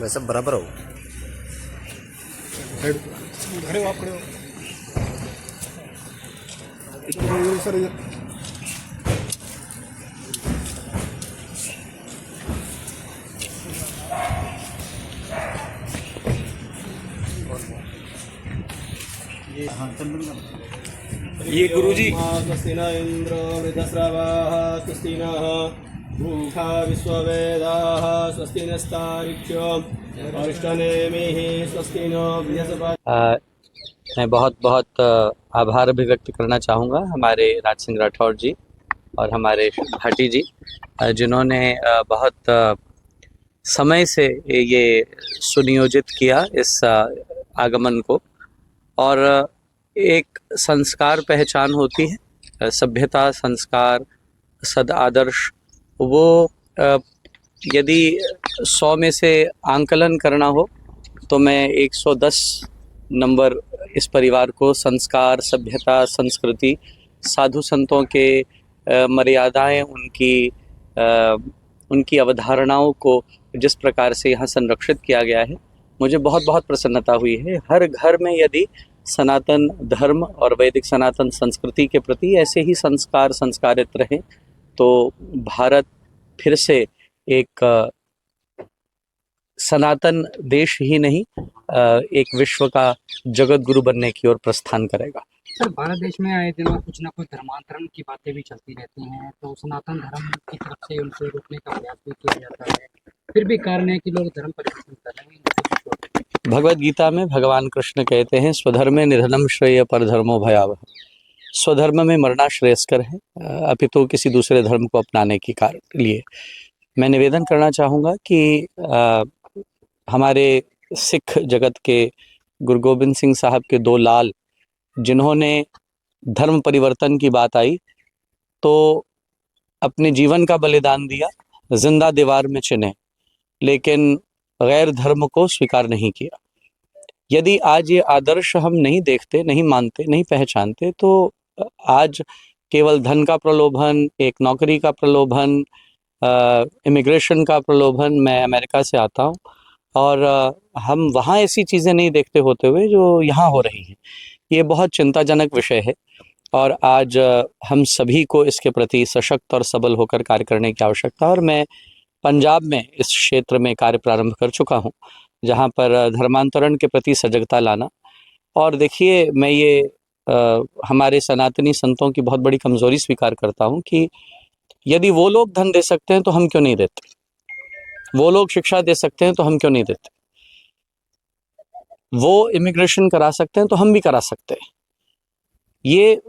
मैं सब बराबर हो खड़े हो आप खड़े हो सर ये गुरुजी स्वस्ति न इंद्र वृद्धस्रवाः स्वस्ति नः भूखा विश्ववेदाः स्वस्ति नस्तारिक्ष्यो अरिष्टनेमिः स्वस्ति नो बृहस्पतिः। मैं बहुत बहुत आभार भी व्यक्त करना चाहूँगा हमारे राज सिंह राठौर जी और हमारे भाटी जी, जिन्होंने बहुत समय से ये सुनियोजित किया इस आगमन को। और एक संस्कार पहचान होती है, सभ्यता, संस्कार, सद आदर्श, वो यदि 100 में से आंकलन करना हो तो मैं 110 नंबर इस परिवार को संस्कार, सभ्यता, संस्कृति, साधु संतों के मर्यादाएं, उनकी अवधारणाओं को जिस प्रकार से यहाँ संरक्षित किया गया है, मुझे बहुत बहुत प्रसन्नता हुई है। हर घर में यदि सनातन धर्म और वैदिक सनातन संस्कृति के प्रति ऐसे ही संस्कार संस्कारित रहें तो भारत फिर से एक सनातन देश ही नहीं, एक विश्व का जगत गुरु बनने की ओर प्रस्थान करेगा। सर, भारत देश में आए दिनों कुछ ना कुछ धर्मांतरण की बातें भी चलती रहती हैं, तो सनातन धर्म की तरफ से उनसे रोकने का प्रयास भी किया जाता है, फिर भी कारण है कि लोग धर्म परिवर्तन कर रहे हैं। भगवद गीता में भगवान कृष्ण कहते हैं, स्वधर्मे निधनम श्रेय परधर्मो भयावह। स्वधर्म में मरना श्रेयस्कर है, अपितु किसी दूसरे धर्म को अपनाने के लिए। मैं निवेदन करना चाहूँगा कि हमारे सिख जगत के गुरु गोबिंद सिंह साहब के 2 लाल, जिन्होंने धर्म परिवर्तन की बात आई तो अपने जीवन का बलिदान दिया, जिंदा दीवार में चिन्हे, लेकिन गैर धर्म को स्वीकार नहीं किया। यदि आज ये आदर्श हम नहीं देखते, नहीं मानते, नहीं पहचानते, तो आज केवल धन का प्रलोभन, एक नौकरी का प्रलोभन, इमिग्रेशन का प्रलोभन। मैं अमेरिका से आता हूँ और हम वहाँ ऐसी चीज़ें नहीं देखते होते हुए जो यहाँ हो रही हैं। ये बहुत चिंताजनक विषय है और आज हम सभी को इसके प्रति सशक्त और सबल होकर कार्य करने की आवश्यकता है। और मैं पंजाब में इस क्षेत्र में कार्य प्रारंभ कर चुका हूँ, जहाँ पर धर्मांतरण के प्रति सजगता लाना। और देखिए, मैं ये हमारे सनातनी संतों की बहुत बड़ी कमज़ोरी स्वीकार करता हूँ कि यदि वो लोग धन दे सकते हैं तो हम क्यों नहीं देते, वो लोग शिक्षा दे सकते हैं तो हम क्यों नहीं देते, वो इमिग्रेशन करा सकते हैं तो हम भी करा सकते हैं। ये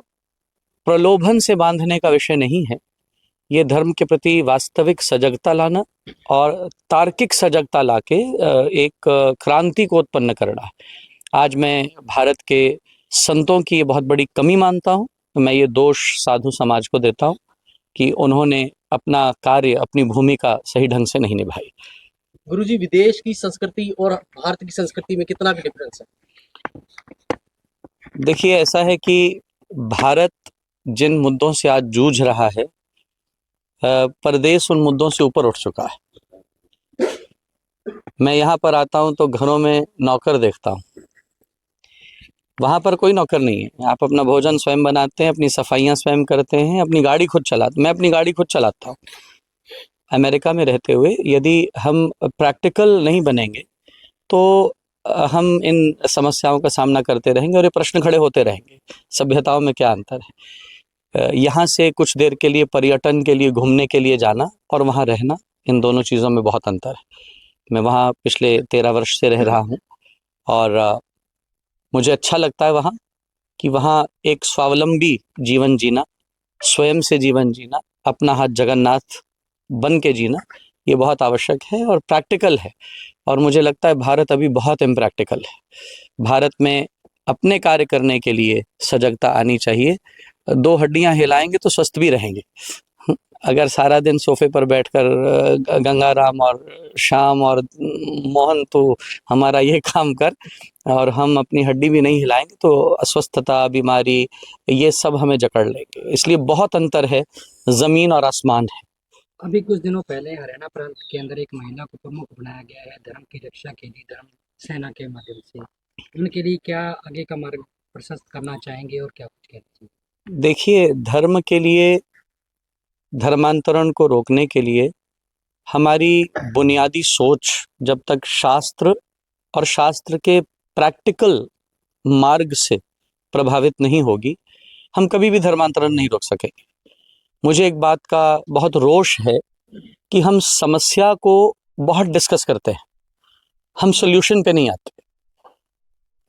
प्रलोभन से बांधने का विषय नहीं है, ये धर्म के प्रति वास्तविक सजगता लाना और तार्किक सजगता लाके एक क्रांति को उत्पन्न करना है। आज मैं भारत के संतों की ये बहुत बड़ी कमी मानता हूँ। मैं ये दोष साधु समाज को देता हूँ कि उन्होंने अपना कार्य, अपनी भूमिका सही ढंग से नहीं निभाई। गुरुजी, विदेश की संस्कृति और भारत की संस्कृति में कितना भी डिफरेंस है? देखिए, ऐसा है कि भारत जिन मुद्दों से आज जूझ रहा है, परदेश उन मुद्दों से ऊपर उठ चुका है। मैं यहाँ पर आता हूँ तो घरों में नौकर देखता हूँ, वहाँ पर कोई नौकर नहीं है। आप अपना भोजन स्वयं बनाते हैं, अपनी सफाइयाँ स्वयं करते हैं, अपनी गाड़ी खुद चलाते। मैं अपनी गाड़ी खुद चलाता हूँ। अमेरिका में रहते हुए यदि हम प्रैक्टिकल नहीं बनेंगे तो हम इन समस्याओं का सामना करते रहेंगे और ये प्रश्न खड़े होते रहेंगे, सभ्यताओं में क्या अंतर है। यहाँ से कुछ देर के लिए पर्यटन के लिए घूमने के लिए जाना और वहाँ रहना, इन दोनों चीज़ों में बहुत अंतर है। मैं वहाँ पिछले 13 वर्ष से रह रहा हूँ और मुझे अच्छा लगता है वहाँ कि वहाँ एक स्वावलंबी जीवन जीना, स्वयं से जीवन जीना, अपना हाथ जगन्नाथ बन के जीना, ये बहुत आवश्यक है और प्रैक्टिकल है। और मुझे लगता है भारत अभी बहुत इम्प्रैक्टिकल है। भारत में अपने कार्य करने के लिए सजगता आनी चाहिए। 2 हड्डियां हिलाएंगे तो स्वस्थ भी रहेंगे। अगर सारा दिन सोफे पर बैठकर गंगाराम और श्याम और मोहन तो हमारा ये काम कर, और हम अपनी हड्डी भी नहीं हिलाएंगे तो अस्वस्थता, बीमारी, ये सब हमें जकड़ लेंगे। इसलिए बहुत अंतर है, ज़मीन और आसमान है। अभी कुछ दिनों पहले हरियाणा प्रांत के अंदर एक महिला को प्रमुख बनाया गया है धर्म की रक्षा के लिए, धर्म सेना के माध्यम से। उनके लिए क्या आगे का मार्ग प्रशस्त करना चाहेंगे और क्या कुछ कहना चाहेंगे? देखिए, धर्म के लिए, धर्मांतरण को रोकने के लिए हमारी बुनियादी सोच जब तक शास्त्र और शास्त्र के प्रैक्टिकल मार्ग से प्रभावित नहीं होगी, हम कभी भी धर्मांतरण नहीं रोक सकेंगे। मुझे एक बात का बहुत रोष है कि हम समस्या को बहुत डिस्कस करते हैं, हम सॉल्यूशन पे नहीं आते।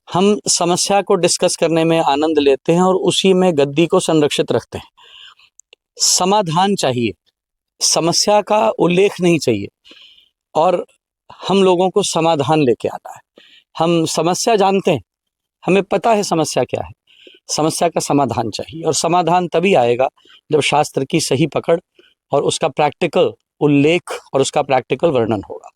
हम समस्या को डिस्कस करने में आनंद लेते हैं और उसी में गद्दी को संरक्षित रखते हैं। समाधान चाहिए, समस्या का उल्लेख नहीं चाहिए, और हम लोगों को समाधान लेके आना है। हम समस्या जानते हैं, हमें पता है समस्या क्या है, समस्या का समाधान चाहिए, और समाधान तभी आएगा जब शास्त्र की सही पकड़ और उसका प्रैक्टिकल उल्लेख और उसका प्रैक्टिकल वर्णन होगा।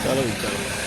चलो।